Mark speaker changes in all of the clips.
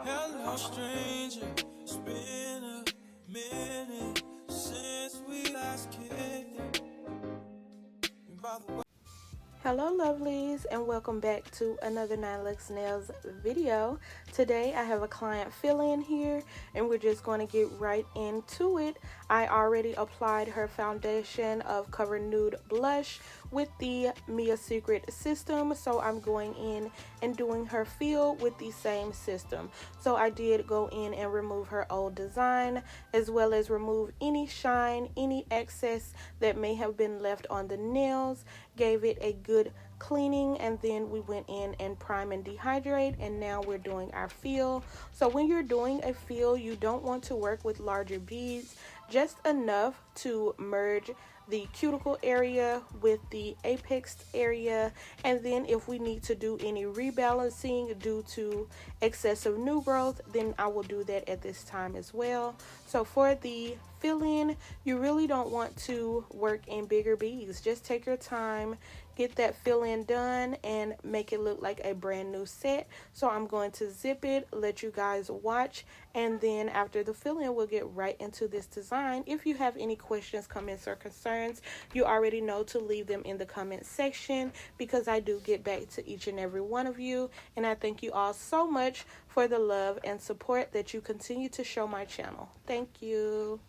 Speaker 1: Hello, stranger. It's been a minute since we last kicked it. By the way,
Speaker 2: Hello lovelies, and welcome back to another Nine Lux Nails video. Today I have a client fill-in here and we're just going to get right into it. I already applied her foundation of Cover Nude Blush with the Mia Secret system, so I'm going in and doing her fill with the same system. So I did go in and remove her old design, as well as remove any shine, any excess that may have been left on the nails, gave it a good cleaning, and then we went in and prime and dehydrate, and now we're doing our fill. So when you're doing a fill, you don't want to work with larger beads, just enough to merge the cuticle area with the apex area, and then if we need to do any rebalancing due to excessive new growth, then I will do that at this time as well. So for the fill-in, you really don't want to work in bigger beads. Just take your time, get that fill-in done, and make it look like a brand new set. So I'm going to zip it, let you guys watch, and then after the fill-in, we'll get right into this design. If you have any questions, comments, or concerns, you already know to leave them in the comment section, because I do get back to each and every one of you, and I thank you all so much for the love and support that you continue to show my channel. Thank you.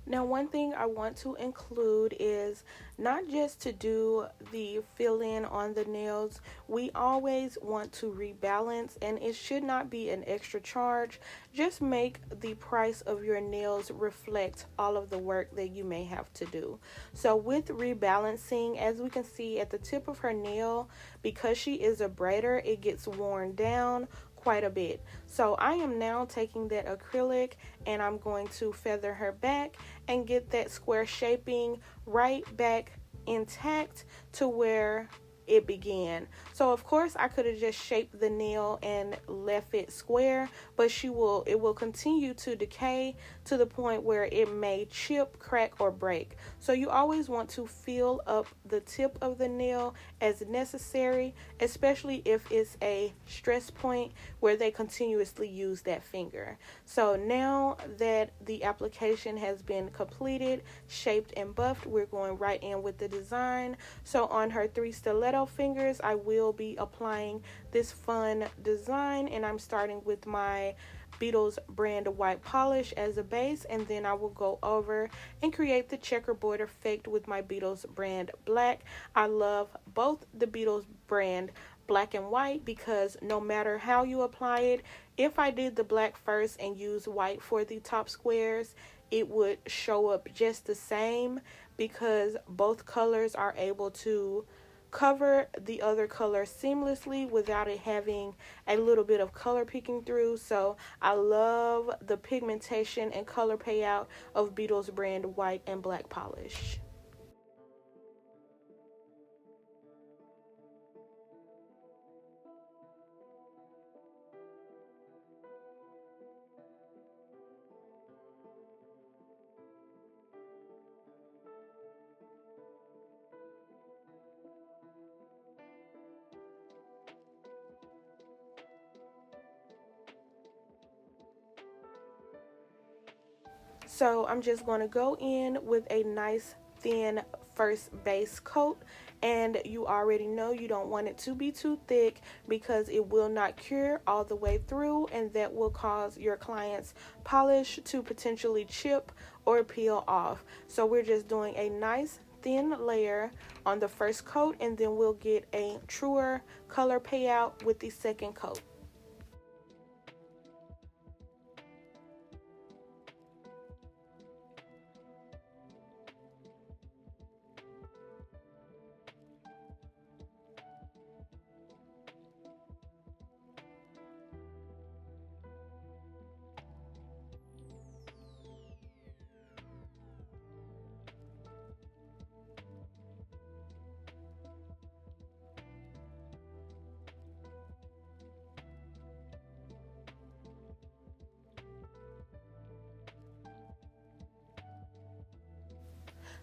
Speaker 2: Now, one thing I want to include is not just to do the fill-in on the nails. We always want to rebalance, and it should not be an extra charge. Just make the price of your nails reflect all of the work that you may have to do. So with rebalancing, as we can see at the tip of her nail, because she is a braider, it gets worn down quite a bit. So I am now taking that acrylic and I'm going to feather her back and get that square shaping right back intact to where it began. So of course I could have just shaped the nail and left it square, but it will continue to decay. to the point where it may chip, crack, or break. So you always want to fill up the tip of the nail as necessary, especially if it's a stress point where they continuously use that finger. So now that the application has been completed, shaped, and buffed, we're going right in with the design. So on her 3 stiletto fingers, I will be applying this fun design, and I'm starting with my Beetles brand white polish as a base, and then I will go over and create the checkerboard effect with my Beetles brand black. I love both the Beetles brand black and white because no matter how you apply it, if I did the black first and use white for the top squares, it would show up just the same because both colors are able to cover the other color seamlessly without it having a little bit of color peeking through. So I love the pigmentation and color payout of Beetles brand white and black polish. So I'm just going to go in with a nice thin first base coat, and you already know you don't want it to be too thick because it will not cure all the way through, and that will cause your client's polish to potentially chip or peel off. So we're just doing a nice thin layer on the first coat, and then we'll get a truer color payout with the second coat.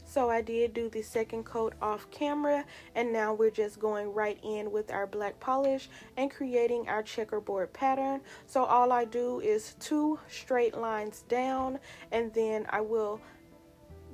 Speaker 2: So I did do the second coat off camera, and now we're just going right in with our black polish and creating our checkerboard pattern. So all I do is 2 straight lines down, and then I will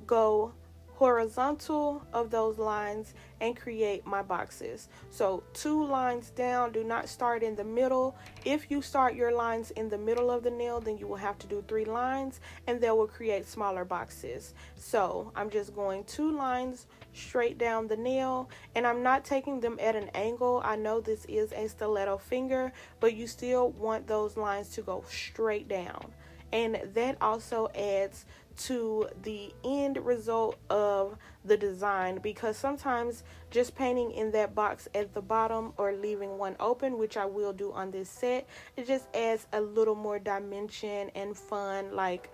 Speaker 2: go horizontal of those lines and create my boxes. So 2 lines down, do not start in the middle. If you start your lines in the middle of the nail, then you will have to do 3 lines, and that will create smaller boxes. So I'm just going 2 lines straight down the nail, and I'm not taking them at an angle. I know this is a stiletto finger, but you still want those lines to go straight down, and that also adds to the end result of the design, because sometimes just painting in that box at the bottom or leaving one open, which I will do on this set, it just adds a little more dimension and fun, like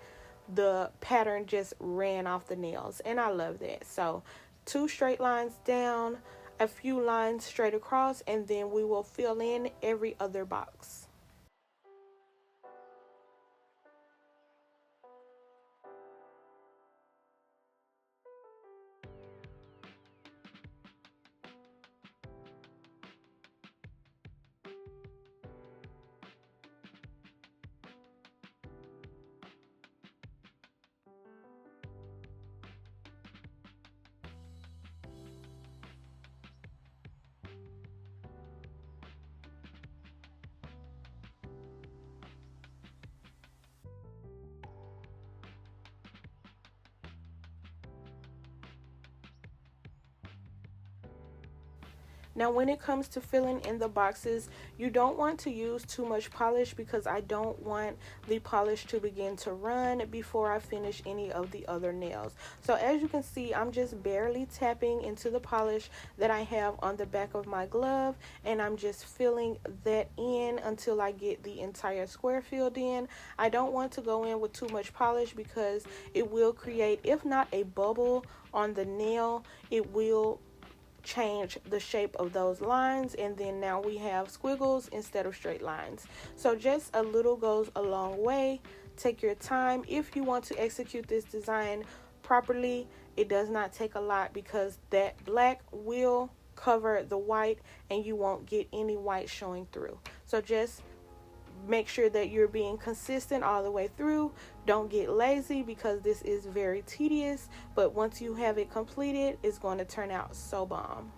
Speaker 2: the pattern just ran off the nails, and I love that. So 2 straight lines down, a few lines straight across, and then we will fill in every other box. Now when it comes to filling in the boxes, you don't want to use too much polish because I don't want the polish to begin to run before I finish any of the other nails. So as you can see, I'm just barely tapping into the polish that I have on the back of my glove, and I'm just filling that in until I get the entire square filled in. I don't want to go in with too much polish because it will create, if not a bubble on the nail, it will change the shape of those lines, and then now we have squiggles instead of straight lines. So just a little goes a long way Take your time. If you want to execute this design properly, it does not take a lot because that black will cover the white and you won't get any white showing through. So just make sure that you're being consistent all the way through. Don't get lazy because this is very tedious, but once you have it completed, it's going to turn out so bomb.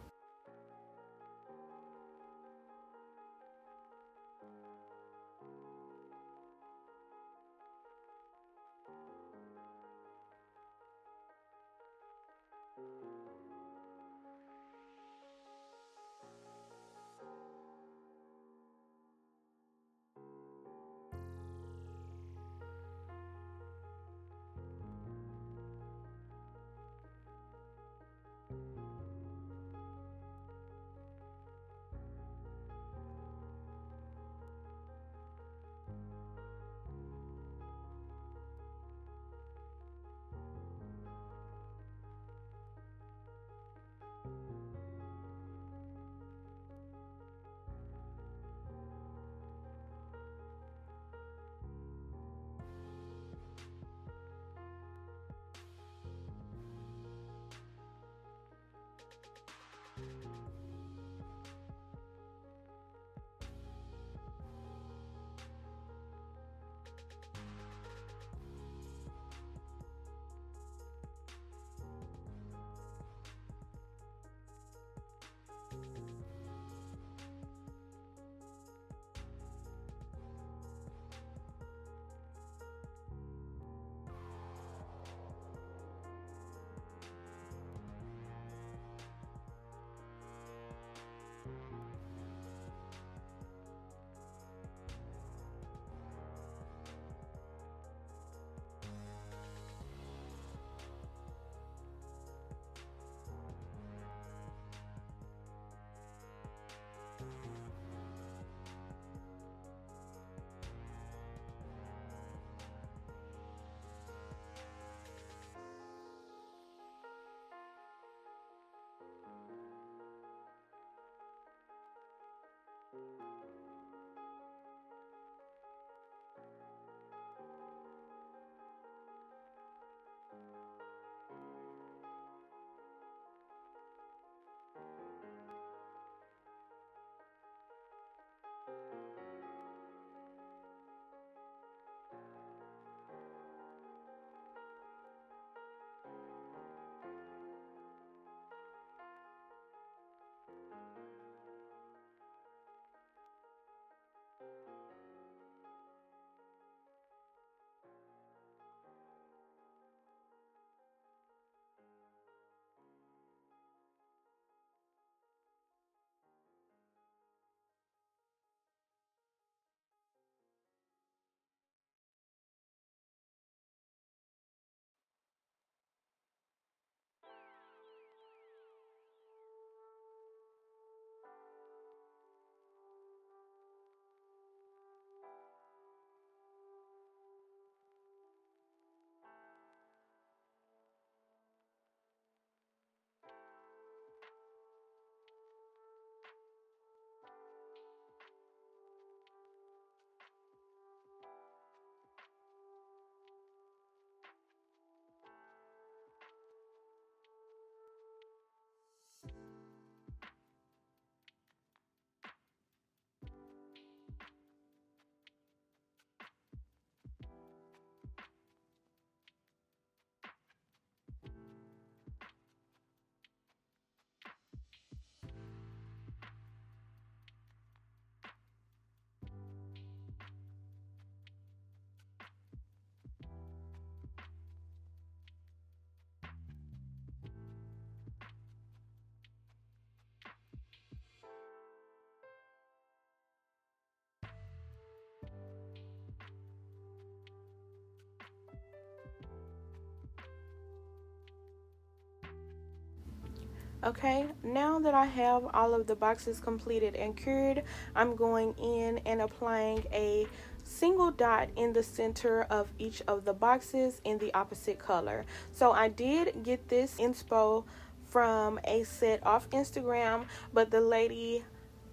Speaker 2: Okay, now that I have all of the boxes completed and cured, I'm going in and applying a single dot in the center of each of the boxes in the opposite color. So I did get this inspo from a set off Instagram, but the lady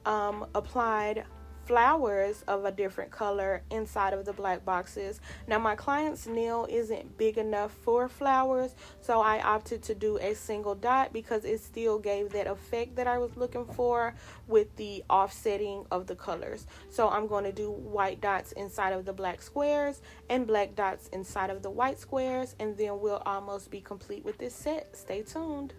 Speaker 2: applied flowers of a different color inside of the black boxes. Now my client's nail isn't big enough for flowers, so I opted to do a single dot because it still gave that effect that I was looking for with the offsetting of the colors. So I'm going to do white dots inside of the black squares and black dots inside of the white squares, and then we'll almost be complete with this set. Stay tuned.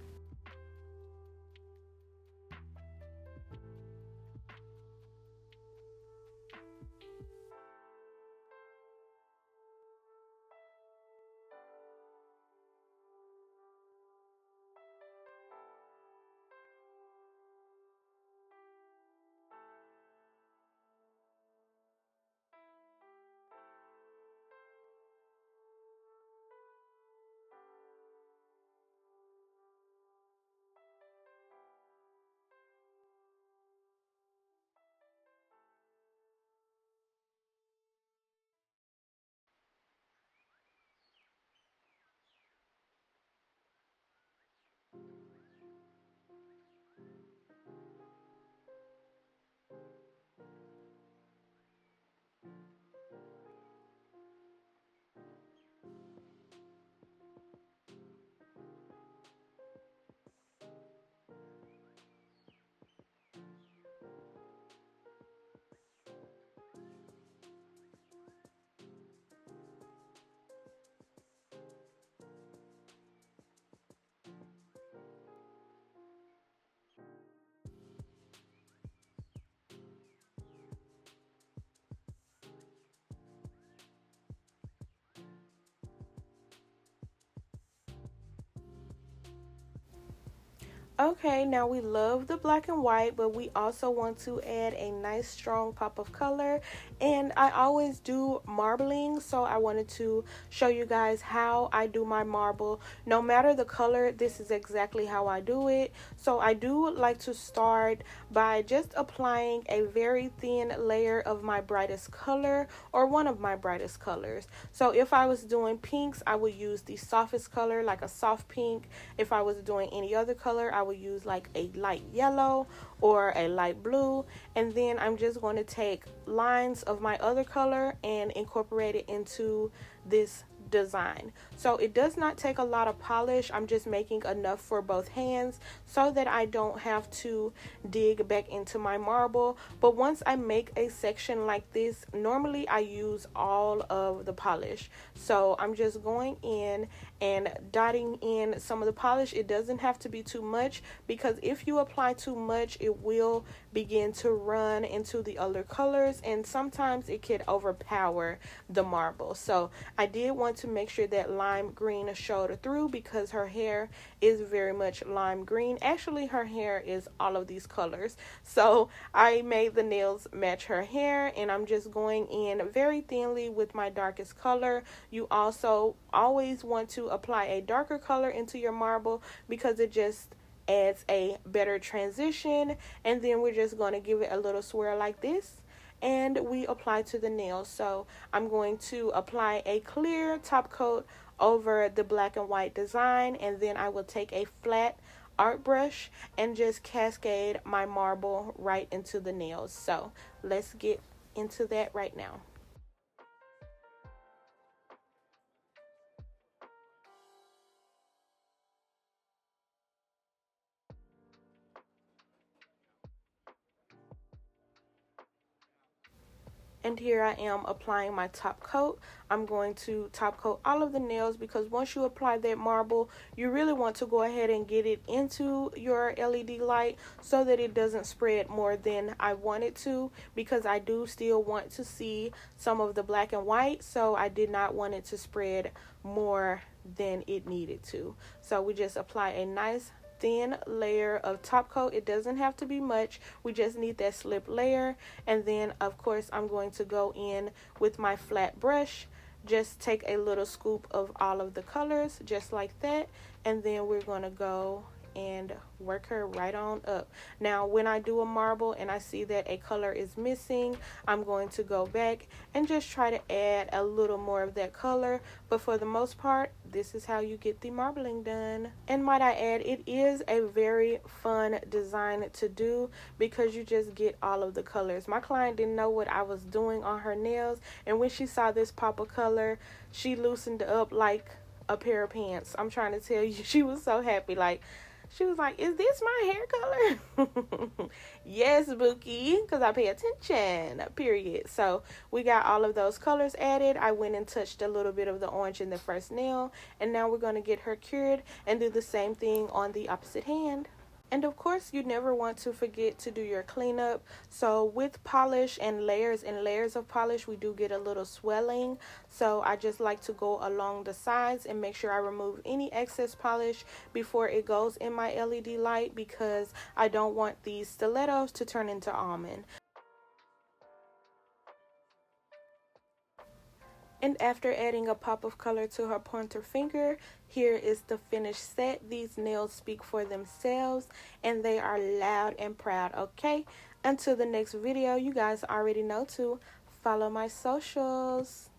Speaker 2: Okay, now we love the black and white, but we also want to add a nice strong pop of color. And I always do marbling, so I wanted to show you guys how I do my marble. No matter the color, this is exactly how I do it. So I do like to start by just applying a very thin layer of my brightest color, or one of my brightest colors. So if I was doing pinks, I would use the softest color, like a soft pink. If I was doing any other color, I would use like a light yellow or a light blue, and then I'm just going to take lines of my other color and incorporate it into this design. So it does not take a lot of polish. I'm just making enough for both hands so that I don't have to dig back into my marble. But once I make a section like this, normally I use all of the polish. So I'm just going in and dotting in some of the polish. It doesn't have to be too much, because if you apply too much, it will begin to run into the other colors, and sometimes it could overpower the marble. So I did want to make sure that lime green showed through, because her hair is very much lime green. Actually, her hair is all of these colors. So I made the nails match her hair, and I'm just going in very thinly with my darkest color. You also always want to apply a darker color into your marble, because it just adds a better transition. And then we're just going to give it a little swirl like this, and we apply to the nails. So I'm going to apply a clear top coat over the black and white design, and then I will take a flat art brush and just cascade my marble right into the nails. So let's get into that right now. And here I am applying my top coat. I'm going to top coat all of the nails, because once you apply that marble, you really want to go ahead and get it into your LED light so that it doesn't spread more than I want it to, because I do still want to see some of the black and white, so I did not want it to spread more than it needed to. So we just apply a nice thin layer of top coat. It doesn't have to be much. We just need that slip layer. And then of course I'm going to go in with my flat brush, just take a little scoop of all of the colors just like that, and then we're going to go and work her right on up. Now, when I do a marble and I see that a color is missing, I'm going to go back and just try to add a little more of that color. But for the most part, this is how you get the marbling done. And might I add, it is a very fun design to do because you just get all of the colors. My client didn't know what I was doing on her nails, and when she saw this pop of color, she loosened up like a pair of pants. I'm trying to tell you, she was so happy. Like, she was like, is this my hair color? Yes, Bookie, because I pay attention, period. So we got all of those colors added. I went and touched a little bit of the orange in the first nail, and now we're going to get her cured and do the same thing on the opposite hand. And of course, you never want to forget to do your cleanup. So with polish and layers of polish, we do get a little swelling. So I just like to go along the sides and make sure I remove any excess polish before it goes in my LED light, because I don't want these stilettos to turn into almond. And after adding a pop of color to her pointer finger, here is the finished set. These nails speak for themselves and they are loud and proud, okay? Until the next video, you guys already know to follow my socials.